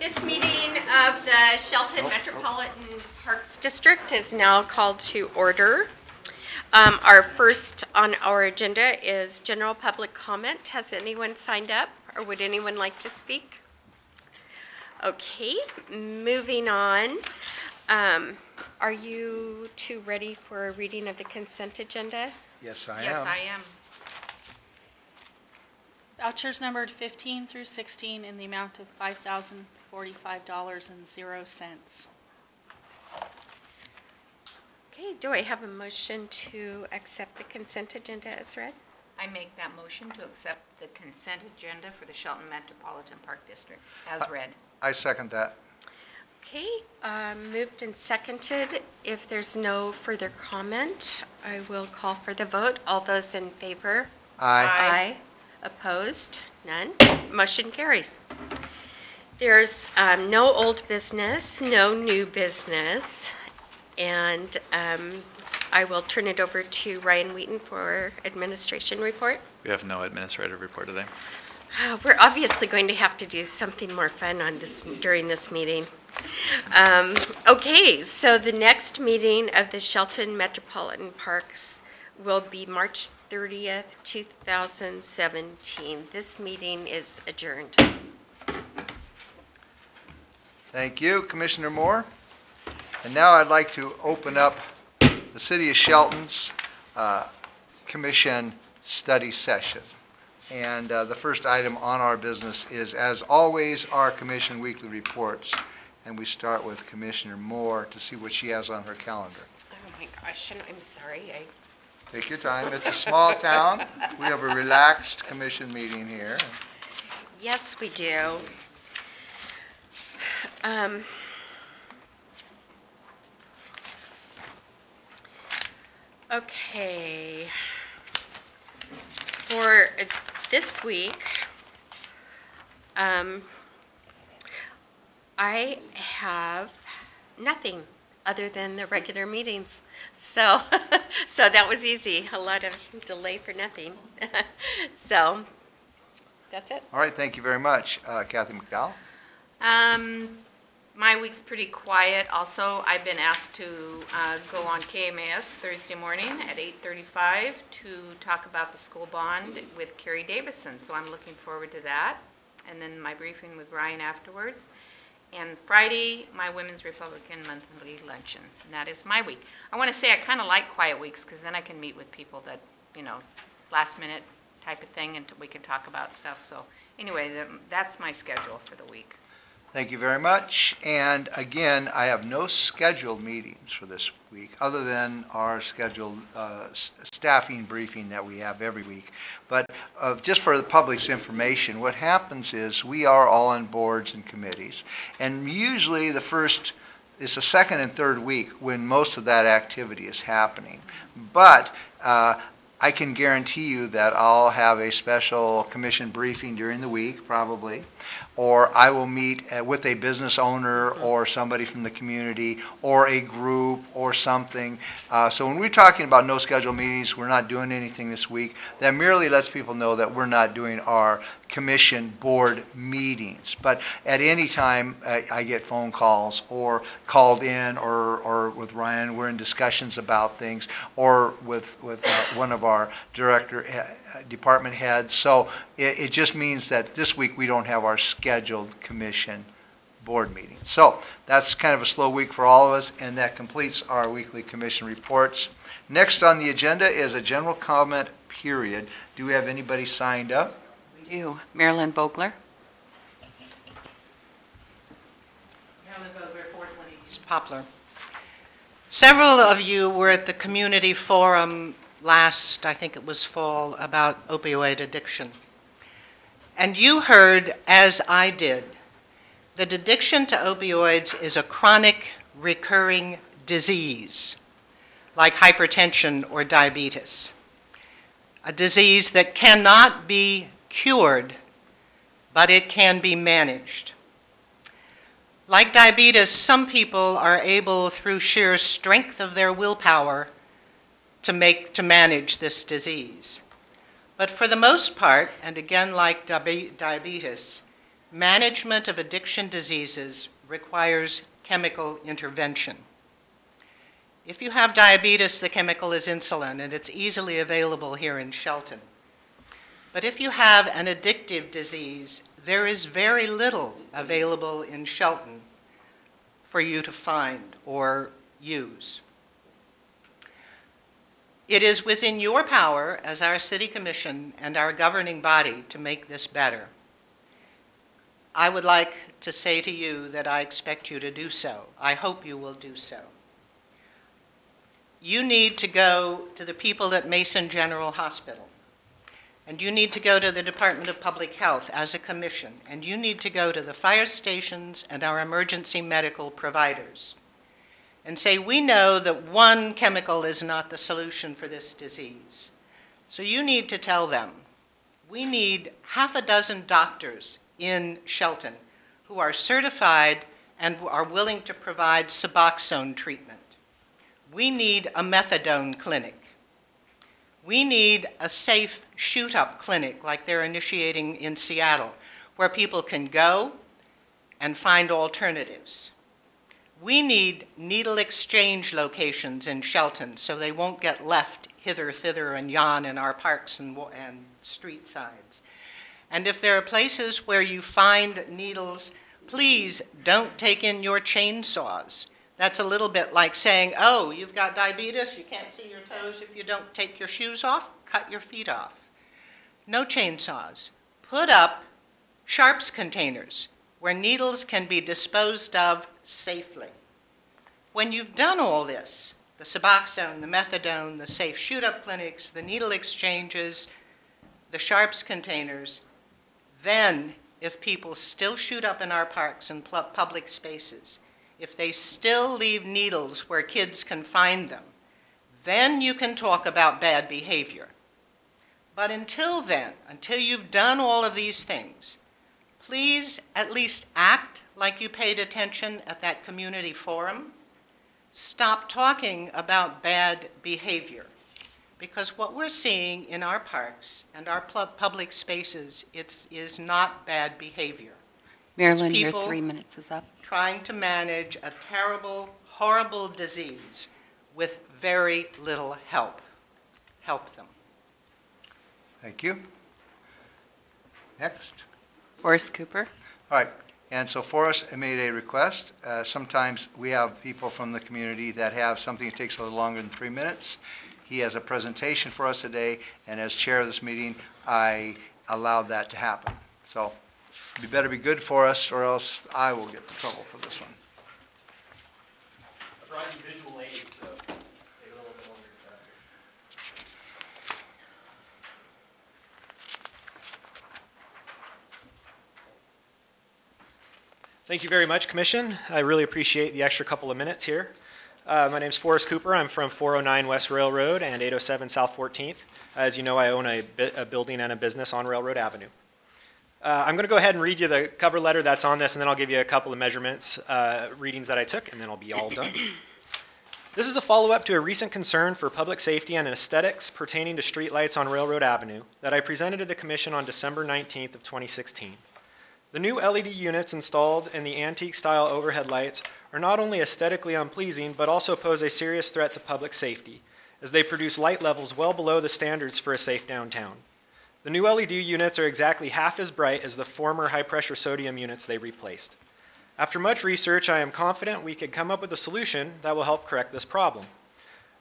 This meeting of the Shelton Metropolitan Parks District is now called to order. Our first on our agenda is general public comment. Has anyone signed up, or would anyone like to speak? Okay, moving on. Are you two ready for a reading of the consent agenda? Yes, I am. Yes, I am. Vouchers numbered 15 through 16 in the amount of $5,045.00. Okay, do I have a motion to accept the consent agenda as read? I make that motion to accept the consent agenda for the Shelton Metropolitan Park District as read. I second that. Okay, moved and seconded. If there's no further comment, I will call for the vote. All those in favor? Aye. Opposed? None. Motion carries. There's no old business, no new business, and I will turn it over to Ryan Wheaton for administration report. We have no administrative report today. We're obviously going to have to do something more fun on this during this meeting. Okay, so the next meeting of the Shelton Metropolitan Parks will be March 30th, 2017. This meeting is adjourned. Thank you, Commissioner Moore. And now I'd like to open up the City of Shelton's Commission study session. And the first item on our business is, as always, our Commission weekly reports. And we start with Commissioner Moore to see what she has on her calendar. Oh my gosh, and I'm sorry. Take your time. It's a small town. We have a relaxed commission meeting here. Yes, we do. Okay. For this week, I have nothing other than the regular meetings. So, so that was easy. A lot of delay for nothing. So, that's it. All right, thank you very much. Kathy McDowell? My week's pretty quiet. Also, I've been asked to go on KMAS Thursday morning at 8:35 to talk about the school bond with Carrie Davison. So I'm looking forward to that. And then my briefing with Ryan afterwards. And Friday, my Women's Republican monthly luncheon. And that is my week. I want to say I kind of like quiet weeks because then I can meet with people that, last minute type of thing, and we can talk about stuff. So anyway, that's my schedule for the week. Thank you very much. And again, I have no scheduled meetings for this week other than our scheduled staffing briefing that we have every week. But just for the public's information, what happens is we are all on boards and committees. And usually it's the second and third week when most of that activity is happening. But I can guarantee you that I'll have a special commission briefing during the week, probably, or I will meet with a business owner or somebody from the community or a group or something. So when we're talking about no scheduled meetings, we're not doing anything this week, that merely lets people know that we're not doing our commission board meetings. But at any time, I get phone calls or called in or with Ryan, we're in discussions about things, or with one of our department heads. So it just means that this week we don't have our scheduled commission board meeting. So that's kind of a slow week for all of us, and that completes our weekly commission reports. Next on the agenda is a general comment period. Do we have anybody signed up? We do. Marilyn Vogler. Marilyn Vogler, 420 East Poplar. Several of you were at the community forum last, I think it was fall, about opioid addiction. And you heard, as I did, that addiction to opioids is a chronic, recurring disease, like hypertension or diabetes. A disease that cannot be cured, but it can be managed. Like diabetes, some people are able, through sheer strength of their willpower, to manage this disease. But for the most part, and again like diabetes, management of addiction diseases requires chemical intervention. If you have diabetes, the chemical is insulin, and it's easily available here in Shelton. But if you have an addictive disease, there is very little available in Shelton for you to find or use. It is within your power as our city commission and our governing body to make this better. I would like to say to you that I expect you to do so. I hope you will do so. You need to go to the people at Mason General Hospital, and you need to go to the Department of Public Health as a commission, and you need to go to the fire stations and our emergency medical providers and say, we know that one chemical is not the solution for this disease. So you need to tell them, we need half a dozen doctors in Shelton who are certified and are willing to provide Suboxone treatment. We need a methadone clinic. We need a safe shoot-up clinic like they're initiating in Seattle, where people can go and find alternatives. We need needle exchange locations in Shelton so they won't get left hither, thither, and yon in our parks and street sides. And if there are places where you find needles, please don't take in your chainsaws. That's a little bit like saying, oh, you've got diabetes, you can't see your toes if you don't take your shoes off, cut your feet off. No chainsaws. Put up sharps containers where needles can be disposed of safely. When you've done all this, the Suboxone, the methadone, the safe shoot-up clinics, the needle exchanges, the sharps containers, then if people still shoot up in our parks and public spaces, if they still leave needles where kids can find them, then you can talk about bad behavior. But until then, until you've done all of these things, please at least act like you paid attention at that community forum. Stop talking about bad behavior. Because what we're seeing in our parks and our public spaces, is not bad behavior. Marilyn, It's your people 3 minutes is up. trying to manage a terrible, horrible disease with very little help. Help them. Thank you. Next. Forrest Cooper. All right, and so Forrest made a request. Sometimes we have people from the community that have something that takes a little longer than 3 minutes. He has a presentation for us today, and as chair of this meeting, I allowed that to happen. So you better be good for us, or else I will get in trouble for this one. I brought you visual aids, so take a little bit longer to set up. Thank you very much, Commission. I really appreciate the extra couple of minutes here. My name's Forrest Cooper. I'm from 409 West Railroad and 807 South 14th. As you know, I own a building and a business on Railroad Avenue. I'm going to go ahead and read you the cover letter that's on this, and then I'll give you a couple of measurements, readings that I took, and then I'll be all done. This is a follow-up to a recent concern for public safety and aesthetics pertaining to streetlights on Railroad Avenue that I presented to the Commission on December 19th of 2016. The new LED units installed in the antique-style overhead lights are not only aesthetically unpleasing, but also pose a serious threat to public safety, as they produce light levels well below the standards for a safe downtown. The new LED units are exactly half as bright as the former high-pressure sodium units they replaced. After much research, I am confident we could come up with a solution that will help correct this problem.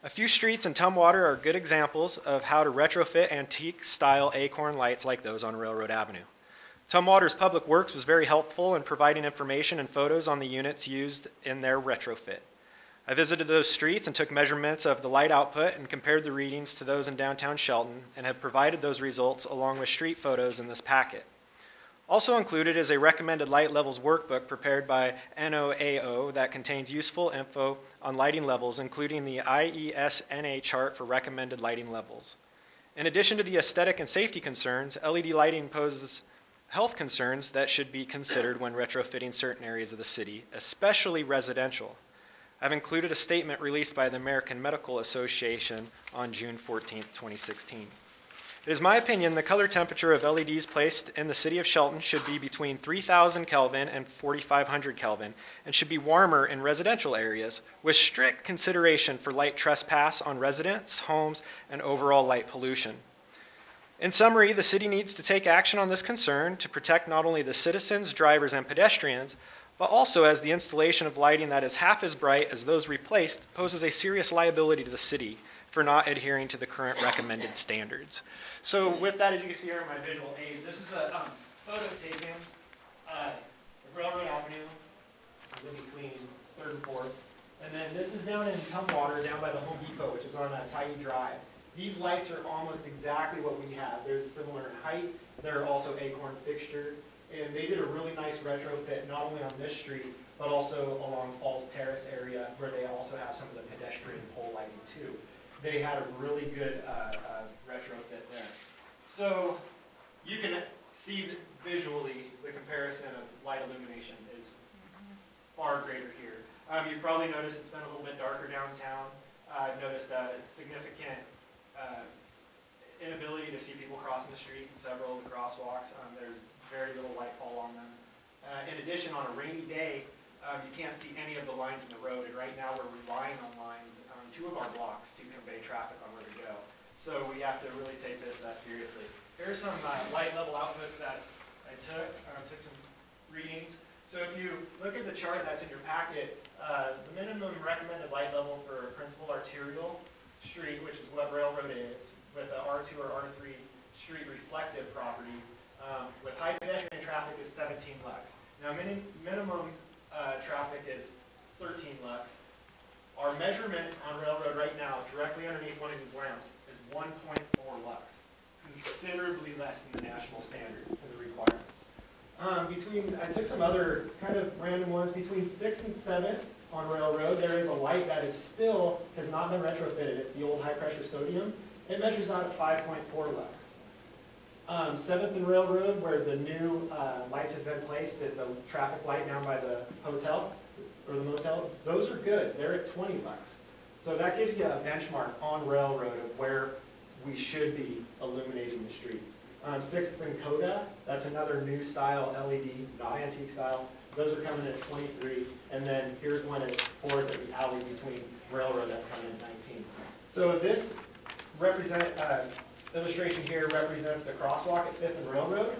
A few streets in Tumwater are good examples of how to retrofit antique-style acorn lights like those on Railroad Avenue. Tumwater's Public Works was very helpful in providing information and photos on the units used in their retrofit. I visited those streets and took measurements of the light output and compared the readings to those in downtown Shelton and have provided those results along with street photos in this packet. Also included is a recommended light levels workbook prepared by NOAO that contains useful info on lighting levels, including the IESNA chart for recommended lighting levels. In addition to the aesthetic and safety concerns, LED lighting poses health concerns that should be considered when retrofitting certain areas of the city, especially residential. I've included a statement released by the American Medical Association on June 14, 2016. It is my opinion the color temperature of LEDs placed in the city of Shelton should be between 3,000 Kelvin and 4,500 Kelvin and should be warmer in residential areas with strict consideration for light trespass on residents, homes, and overall light pollution. In summary, the city needs to take action on this concern to protect not only the citizens, drivers, and pedestrians, but also as the installation of lighting that is half as bright as those replaced poses a serious liability to the city for not adhering to the current recommended standards. So with that, as you can see here in my visual aid, this is a photo taken of Railroad Avenue. This is in between 3rd and 4th. And then this is down in Tumwater, down by the Home Depot, which is on Tidy Drive. These lights are almost exactly what we have. They're similar in height. They're also acorn fixtured. And they did a really nice retrofit, not only on this street, but also along Falls Terrace area, where they also have some of the pedestrian pole lighting too. They had a really good retrofit there. So you can see that visually the comparison of light illumination is far greater here. You've probably noticed it's been a little bit darker downtown. I've noticed a significant inability to see people crossing the street in several of the crosswalks. There's very little light fall on them. In addition, on a rainy day, you can't see any of the lines in the road, and right now we're relying on lines on 2 of our blocks to convey traffic on where to go. So we have to really take this seriously. Here's some light level outputs that I took. Took some readings. So if you look at the chart that's in your packet, the minimum recommended light level for a principal arterial street, which is what Railroad is, with a R2 or R3 street reflective property, with high pedestrian traffic is 17 lux. Now minimum traffic is 13 lux. Our measurements on Railroad right now, directly underneath one of these lamps, is 1.4 lux, considerably less than the national standard for the requirements. I took some other kind of random ones. Between 6th and 7th on Railroad, there is a light that is still has not been retrofitted. It's the old high pressure sodium. It measures out at 5.4 lux. 7th and Railroad, where the new lights have been placed at the traffic light down by the hotel or the motel, those are good. They're at 20 lux. So that gives you a benchmark on Railroad of where we should be illuminating the streets. 6th and Coda, that's another new style LED, not antique style. Those are coming at 23. And then here's one at 4th at the alley between Railroad that's coming at 19. So this illustration here represents the crosswalk at 5th and Railroad.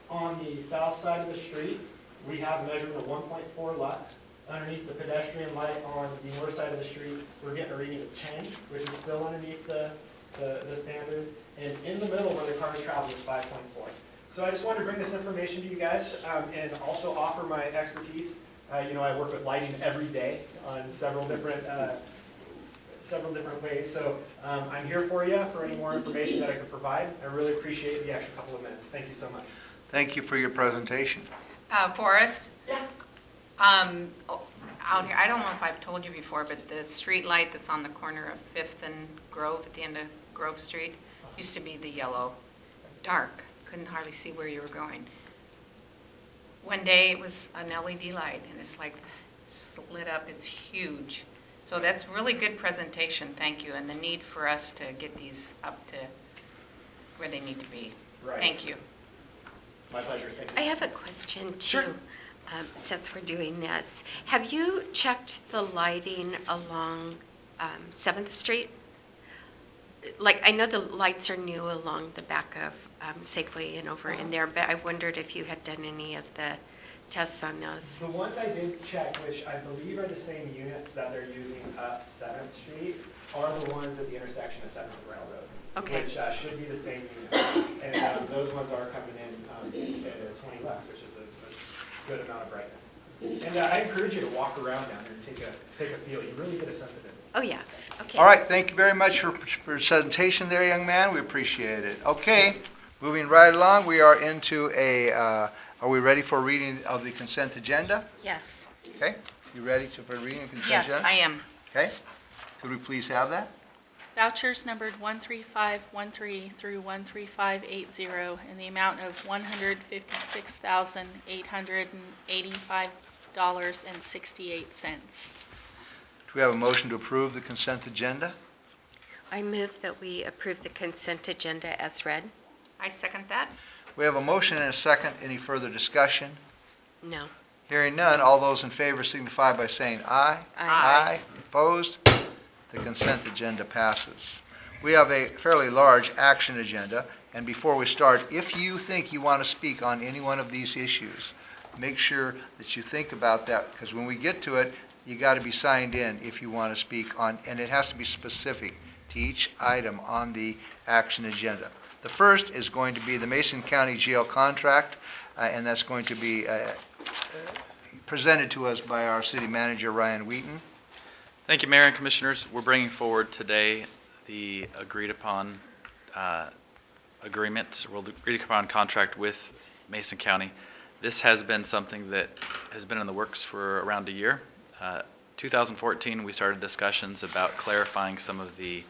On the south side of the street, we have a measurement of 1.4 lux. Underneath the pedestrian light on the north side of the street, we're getting a reading of 10, which is still underneath the standard. And in the middle where the cars travel is 5.4. So I just wanted to bring this information to you guys and also offer my expertise. I work with lighting every day on several different ways. So I'm here for you for any more information that I could provide. I really appreciate the extra couple of minutes. Thank you so much. Thank you for your presentation. Forrest? Yeah. Out here, I don't know if I've told you before, but the street light that's on the corner of 5th and Grove at the end of Grove Street used to be the yellow, dark. Couldn't hardly see where you were going. One day it was an LED light, and it's like lit up. It's huge. So that's really good presentation. Thank you. And the need for us to get these up to where they need to be. Right. Thank you. My pleasure. Thank you. I have a question too. Sure. Since we're doing this, have you checked the lighting along 7th Street? Like, I know the lights are new along the back of Safeway and over in there, but I wondered if you had done any of the tests on those. The ones I did check, which I believe are the same units that they're using up 7th Street, are the ones at the intersection of 7th and Railroad. Okay. Which should be the same unit. And those ones are coming in at 20 lux, which is a good amount of brightness. And I encourage you to walk around down there and take a feel. You really get a sense of it. Oh, yeah. Okay. All right, thank you very much for your presentation there, young man. We appreciate it. Okay, moving right along, we are into are we ready for reading of the consent agenda? Yes. Okay, you ready for reading the consent Yes, agenda? I am. Okay, could we please have that? Vouchers numbered 13513 through 13580 in the amount of $156,885.68. Do we have a motion to approve the consent agenda? I move that we approve the consent agenda as read. I second that. We have a motion and a second. Any further discussion? No. Hearing none, all those in favor signify by saying aye. Aye. Opposed? The consent agenda passes. We have a fairly large action agenda, and before we start, if you think you want to speak on any one of these issues, make sure that you think about that, because when we get to it, you got to be signed in if you want to speak on, and it has to be specific to each item on the action agenda. The first is going to be the Mason County Jail contract, and that's going to be presented to us by our city manager, Ryan Wheaton. Thank you, Mayor and Commissioners. We're bringing forward today the agreed upon agreed upon contract with Mason County. This has been something that has been in the works for around a year. 2014, we started discussions about clarifying some of the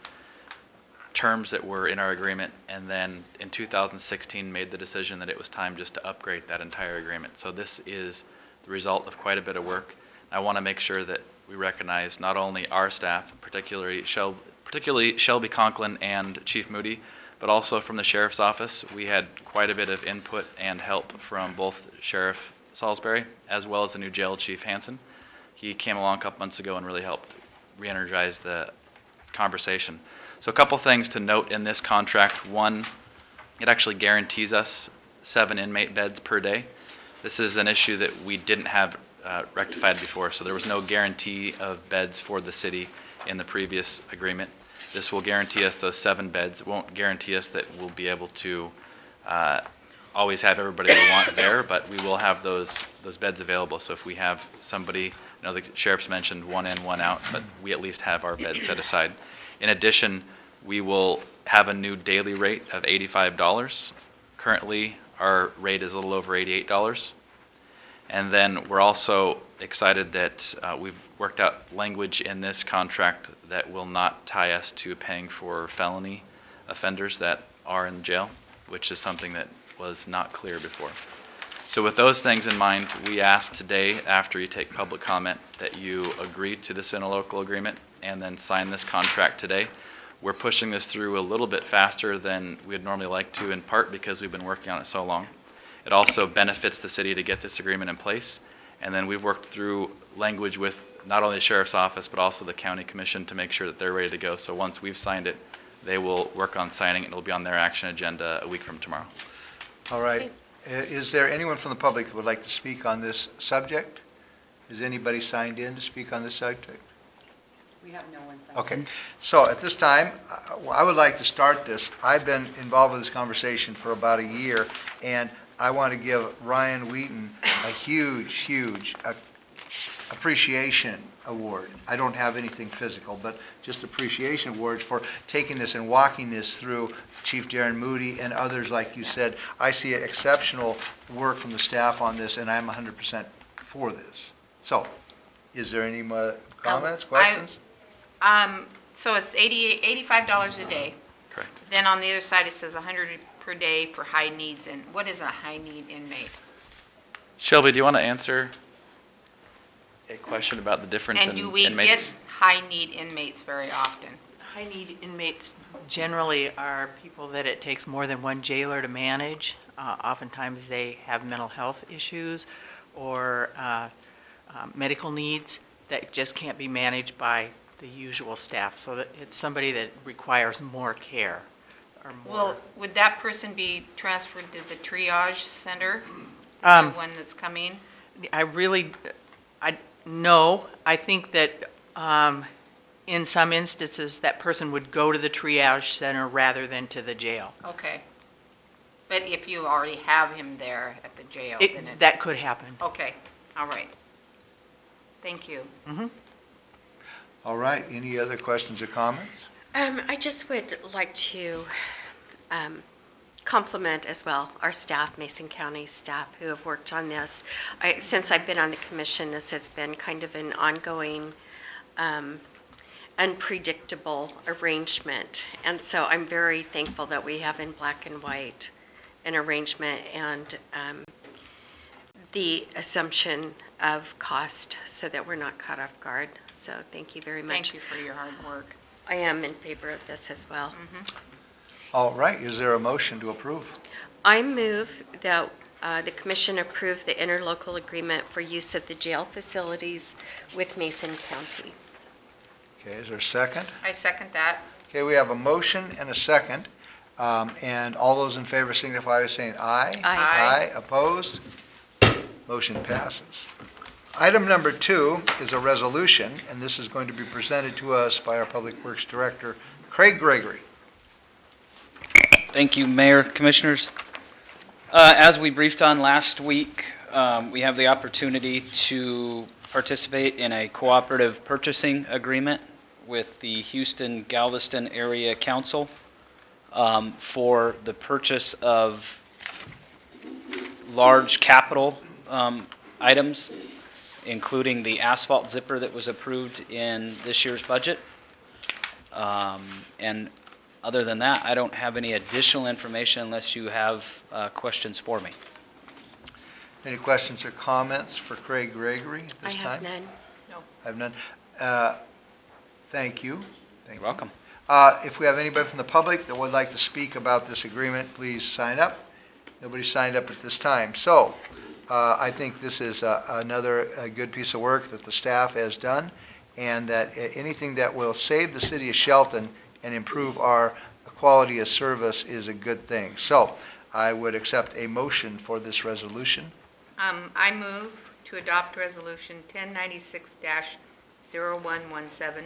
terms that were in our agreement, and then in 2016 made the decision that it was time just to upgrade that entire agreement. So this is the result of quite a bit of work. I want to make sure that we recognize not only our staff, particularly Shelby Conklin and Chief Moody, but also from the Sheriff's Office. We had quite a bit of input and help from both Sheriff Salisbury as well as the new jail chief, Hanson. He came along a couple months ago and really helped re-energize the conversation. So a couple things to note in this contract. One, it actually guarantees us 7 inmate beds per day. This is an issue that we didn't have rectified before, so there was no guarantee of beds for the city in the previous agreement. This will guarantee us those 7 beds. It won't guarantee us that we'll be able to always have everybody we want there, but we will have those beds available. So if we have somebody, I know the sheriff's mentioned 1 in, 1 out, but we at least have our beds set aside. In addition, we will have a new daily rate of $85. Currently, our rate is a little over $88. And then we're also excited that we've worked out language in this contract that will not tie us to paying for felony offenders that are in jail, which is something that was not clear before. So with those things in mind, we ask today, after you take public comment, that you agree to this interlocal agreement and then sign this contract today. We're pushing this through a little bit faster than we'd normally like to, in part because we've been working on it so long. It also benefits the city to get this agreement in place. And then we've worked through language with not only the Sheriff's Office, but also the County Commission to make sure that they're ready to go. So once we've signed it, they will work on signing it. It'll be on their action agenda a week from tomorrow. All right. Is there anyone from the public who would like to speak on this subject? Is anybody signed in to speak on this subject? We have no one signed. Okay, so at this time, I would like to start this. I've been involved with this conversation for about a year, and I want to give Ryan Wheaton a huge appreciation award. I don't have anything physical, but just appreciation awards for taking this and walking this through. Chief Darren Moody and others, like you said, I see exceptional work from the staff on this, and I'm 100% for this. So, is there any more comments, questions? So it's $85 a day. Correct. Then on the other side, it says 100 per day for high needs. And what is a high need inmate? Shelby, do you want to answer a question about the difference in And inmates? do we get high need inmates very often? High-need inmates generally are people that it takes more than one jailer to manage. Oftentimes, they have mental health issues or medical needs that just can't be managed by the usual staff. So that it's somebody that requires more care or more. Well, would that person be transferred to the triage center, the one that's coming? No. I think that in some instances, that person would go to the triage center rather than to the jail. Okay. But if you already have him there at the jail, then it... That could happen. Okay, all right. Thank you. Mm-hmm. All right, any other questions or comments? I just would like to compliment as well our staff, Mason County staff, who have worked on this. Since I've been on the commission, this has been kind of an ongoing, unpredictable arrangement. And so I'm very thankful that we have in black and white an arrangement and the assumption of cost so that we're not caught off guard. So thank you very much. Thank you for your hard work. I am in favor of this as well. All right, is there a motion to approve? I move that the commission approve the interlocal agreement for use of the jail facilities with Mason County. Okay, is there a second? I second that. Okay, we have a motion and a second, and all those in favor signify by saying aye. Aye. Aye, opposed? Motion passes. Item number 2 is a resolution, and this is going to be presented to us by our Public Works Director, Craig Gregory. Thank you, Mayor, Commissioners. As we briefed on last week, we have the opportunity to participate in a cooperative purchasing agreement with the Houston-Galveston Area Council for the purchase of large capital items, including the asphalt zipper that was approved in this year's budget. And other than that, I don't have any additional information unless you have questions for me. Any questions or comments for Craig Gregory at I this have time? none. I have none. Thank you. You're welcome. If we have anybody from the public that would like to speak about this agreement, please sign up. Nobody signed up at this time. So I think this is another good piece of work that the staff has done, and that anything that will save the city of Shelton and improve our quality of service is a good thing. So I would accept a motion for this resolution. I move to adopt Resolution 1096-0117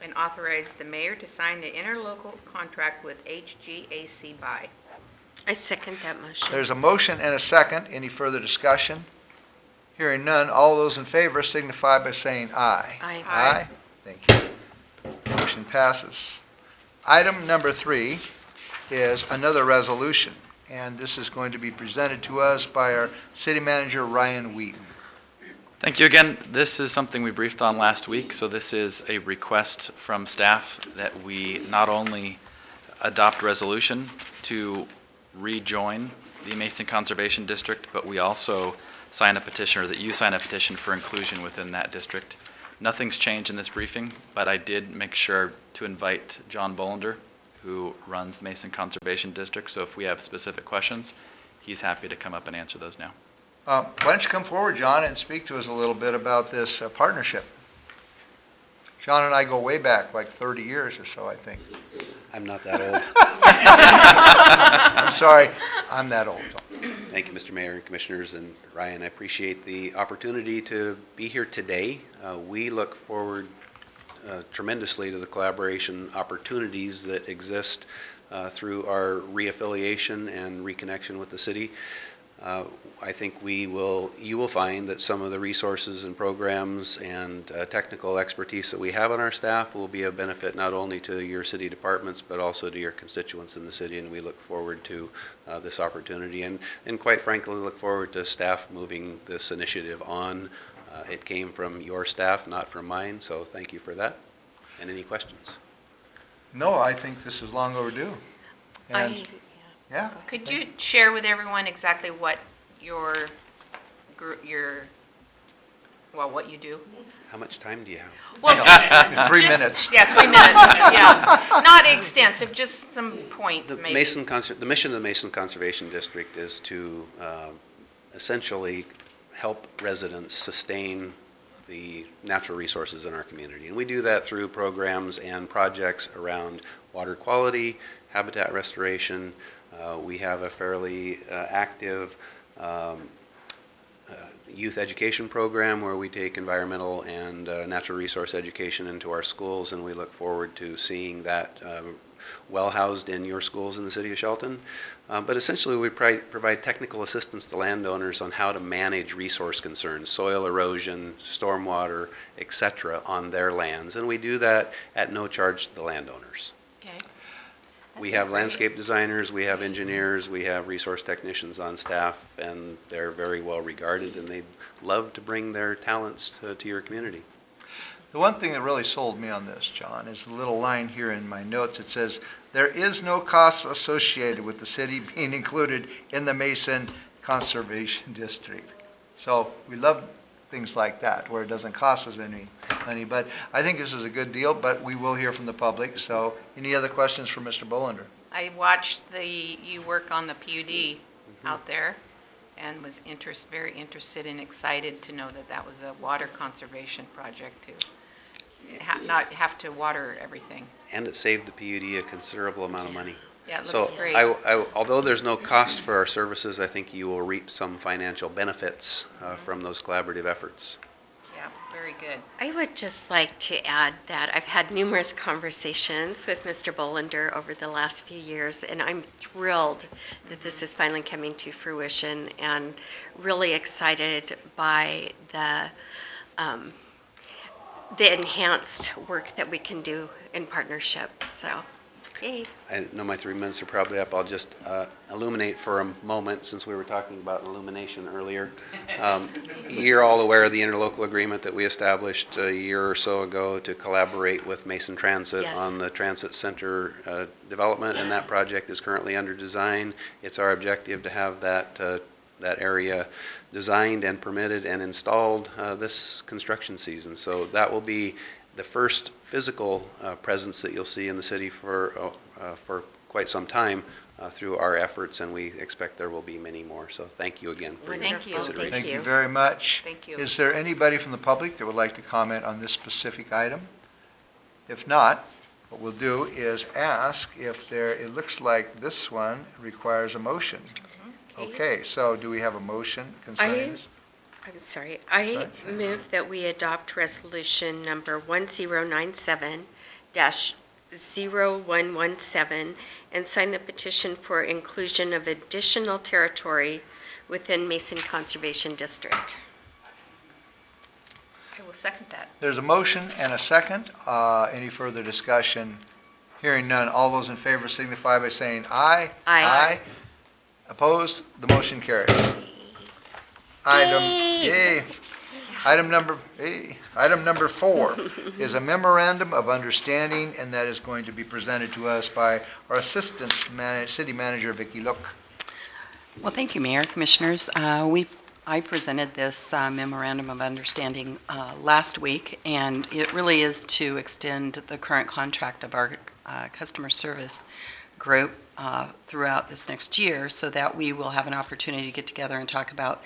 and authorize the mayor to sign the interlocal contract with HGAC by. I second that motion. There's a motion and a second. Any further discussion? Hearing none, all those in favor signify by saying aye. Aye. Aye. Thank you. Motion passes. Item number 3 is another resolution, and this is going to be presented to us by our city manager, Ryan Wheaton. Thank you again. This is something we briefed on last week, so this is a request from staff that we not only adopt resolution to rejoin the Mason Conservation District, but we also sign a petition, or that you sign a petition for inclusion within that district. Nothing's changed in this briefing, but I did make sure to invite John Bollender, who runs the Mason Conservation District, so if we have specific questions, he's happy to come up and answer those now. Why don't you come forward, John, and speak to us a little bit about this partnership? John and I go way back, like 30 years or so, I think. I'm not that old. I'm sorry, I'm that old. Thank you, Mr. Mayor and Commissioners, and Ryan, I appreciate the opportunity to be here today. We look forward tremendously to the collaboration opportunities that exist through our reaffiliation and reconnection with the city. I think you will find that some of the resources and programs and technical expertise that we have on our staff will be of benefit not only to your city departments, but also to your constituents in the city, and we look forward to this opportunity, and quite frankly, look forward to staff moving this initiative on. It came from your staff, not from mine, so thank you for that. And any questions? No, I think this is long overdue. And, yeah. Could you share with everyone exactly what what you do? How much time do you have? Well, 3 minutes. Yeah, 3 minutes, yeah. Not extensive, just some points, The maybe. mission of the Mason Conservation District is to essentially help residents sustain the natural resources in our community. And we do that through programs and projects around water quality, habitat restoration. We have a fairly active youth education program where we take environmental and natural resource education into our schools, and we look forward to seeing that well housed in your schools in the city of Shelton. But essentially we provide technical assistance to landowners on how to manage resource concerns, soil erosion, stormwater, etc. on their lands, and we do that at no charge to the landowners. Okay. We have landscape designers, we have engineers, we have resource technicians on staff, and they're very well regarded, and they love to bring their talents to your community. The one thing that really sold me on this, John, is a little line here in my notes. It says, there is no cost associated with the city being included in the Mason Conservation District. So we love things like that, where it doesn't cost us any money. But I think this is a good deal, but we will hear from the public. So any other questions for Mr. Bolander? I watched you work on the PUD out there and was very interested and excited to know that that was a water conservation project to not have to water everything. And it saved the PUD a considerable amount of money. Yeah, it So looks great. although there's no cost for our services, I think you will reap some financial benefits from those collaborative efforts. Yeah, very good. I would just like to add that I've had numerous conversations with Mr. Bolander over the last few years, and I'm thrilled that this is finally coming to fruition, and really excited by the enhanced work that we can do in partnership. So, yay. I know my 3 minutes are probably up. I'll just illuminate for a moment, since we were talking about illumination earlier. You're all aware of the interlocal agreement that we established a year or so ago to collaborate with Mason Transit Yes. on the transit center development, and that project is currently under design. It's our objective to have that area designed and permitted and installed this construction season. So that will be the first physical presence that you'll see in the city for quite some time through our efforts, and we expect there will be many more. So thank you again for your Thank you. consideration. Thank you very much. Thank you. Is there anybody from the public that would like to comment on this specific item? If not, what we'll do is ask if it looks like this one requires a motion. Okay, so do we have a motion concerning this? I'm sorry. I Sorry. move that we adopt resolution number 1097-0117 and sign the petition for inclusion of additional territory within Mason Conservation District. I will second that. There's a motion and a second. Any further discussion? Hearing none. All those in favor signify by saying aye. Aye. Opposed? The motion carries. Item number 4 is a memorandum of understanding, and that is going to be presented to us by our Assistant City Manager, Vicki Look. Well, thank you, Mayor, Commissioners. I presented this memorandum of understanding last week, and it really is to extend the current contract of our customer service group throughout this next year, so that we will have an opportunity to get together and talk about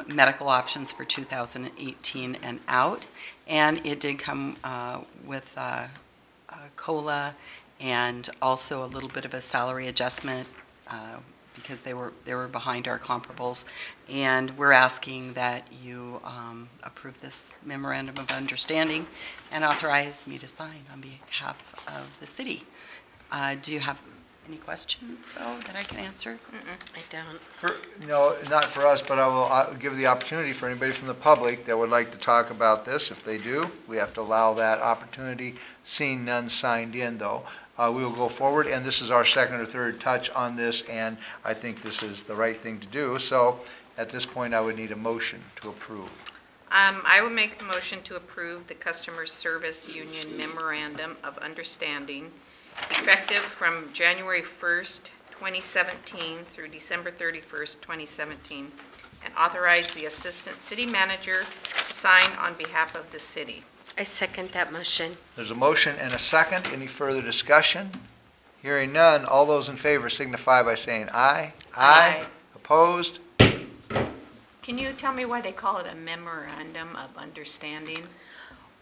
medical options for 2018 and out. And it did come with COLA and also a little bit of a salary adjustment because they were behind our comparables. And we're asking that you approve this memorandum of understanding and authorize me to sign on behalf of the city. Do you have any questions, though, that I can answer? I don't. No, not for us, but I'll give the opportunity for anybody from the public that would like to talk about this. If they do, we have to allow that opportunity. Seeing none signed in, though, we will go forward, and this is our second or third touch on this, and I think this is the right thing to do. So at this point, I would need a motion to approve. I would make the motion to approve the Customer Service Union Memorandum of Understanding effective from January 1st, 2017 through December 31st, 2017, and authorize the Assistant City Manager to sign on behalf of the city. I second that motion. There's a motion and a second. Any further discussion? Hearing none, all those in favor signify by saying aye. Aye. Opposed? Can you tell me why they call it a Memorandum of Understanding?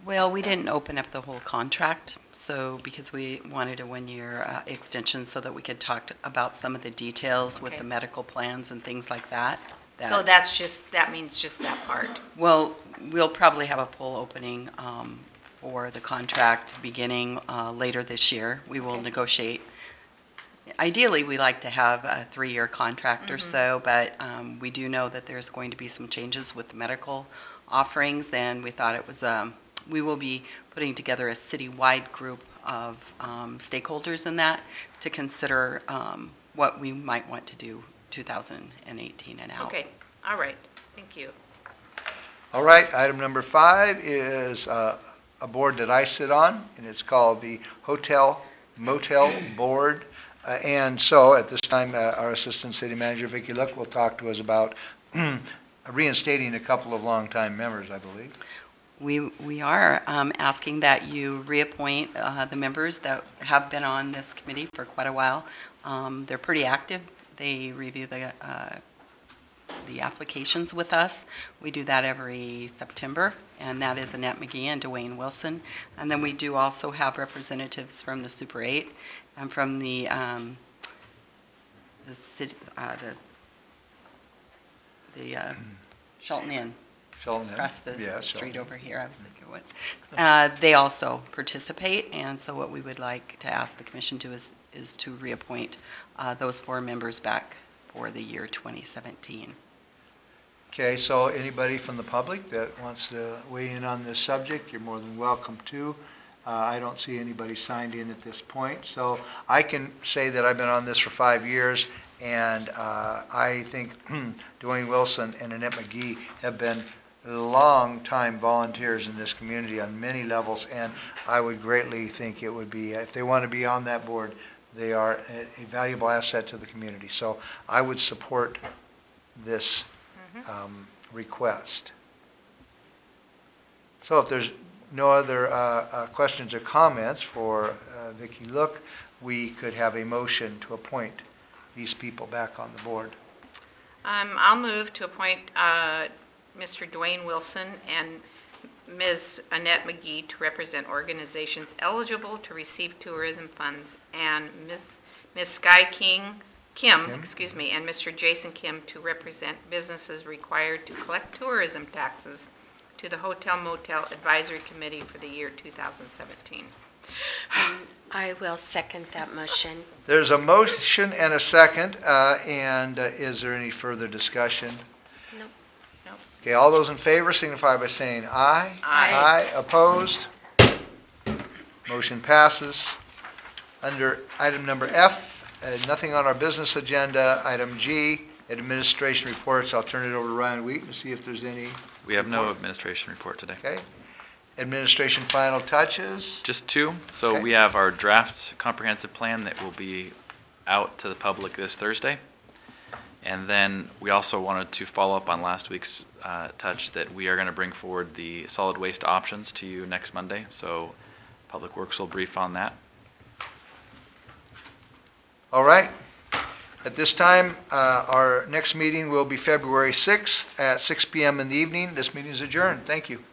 Well, we didn't open up the whole contract, so because we wanted a one-year extension so that we could talk about some of the details with Okay. the medical plans and things like that. So that means just that part. Well, we'll probably have a full opening for the contract beginning later this year. We will negotiate. Ideally, we like to have a 3-year contract or so, but we do know that there's going to be some changes with the medical offerings, and we thought it was we will be putting together a citywide group of stakeholders in that to consider what we might want to do 2018 and out. Okay, all right, thank you. All right, item number 5 is a board that I sit on, and it's called the Hotel Motel Board. And so at this time, our Assistant City Manager, Vicki Look, will talk to us about reinstating a couple of longtime members, I believe. We are asking that you reappoint the members that have been on this committee for quite a while. They're pretty active. They review the applications with us. We do that every September, and that is Annette McGee and Dwayne Wilson. And then we do also have representatives from the Super 8 and from the city, the Shelton Inn. Shelton Inn. Across the Yeah, street Shelton. over here, I was thinking what. They also participate, and so what we would like to ask the commission to is to reappoint those 4 members back for the year 2017. Okay, so anybody from the public that wants to weigh in on this subject, you're more than welcome to. I don't see anybody signed in at this point, so I can say that I've been on this for 5 years, and I think Dwayne Wilson and Annette McGee have been long-time volunteers in this community on many levels, and I would greatly think it would be, if they want to be on that board, they are a valuable asset to the community. So I would support this request. So if there's no other questions or comments for Vicki Look, we could have a motion to appoint these people back on the board. I'll move to appoint Mr. Dwayne Wilson and Ms. Annette McGee to represent organizations eligible to receive tourism funds, and Ms. Sky Kim, and Mr. Jason Kim to represent businesses required to collect tourism taxes to the Hotel Motel Advisory Committee for the year 2017. I will second that motion. There's a motion and a second, and is there any further discussion? Nope. Okay, all those in favor signify by saying aye. Aye. Opposed? Motion passes. Under item number F, nothing on our business agenda. Item G, administration reports. I'll turn it over to Ryan Wheaton to see if there's any. We have no administration report today. Okay. Administration final touches. Just 2. So Okay. we have our draft comprehensive plan that will be out to the public this Thursday. And then we also wanted to follow up on last week's touch that we are going to bring forward the solid waste options to you next Monday. So Public Works will brief on that. All right. At this time, our next meeting will be February 6th at 6 p.m. in the evening. This meeting is adjourned. Thank you.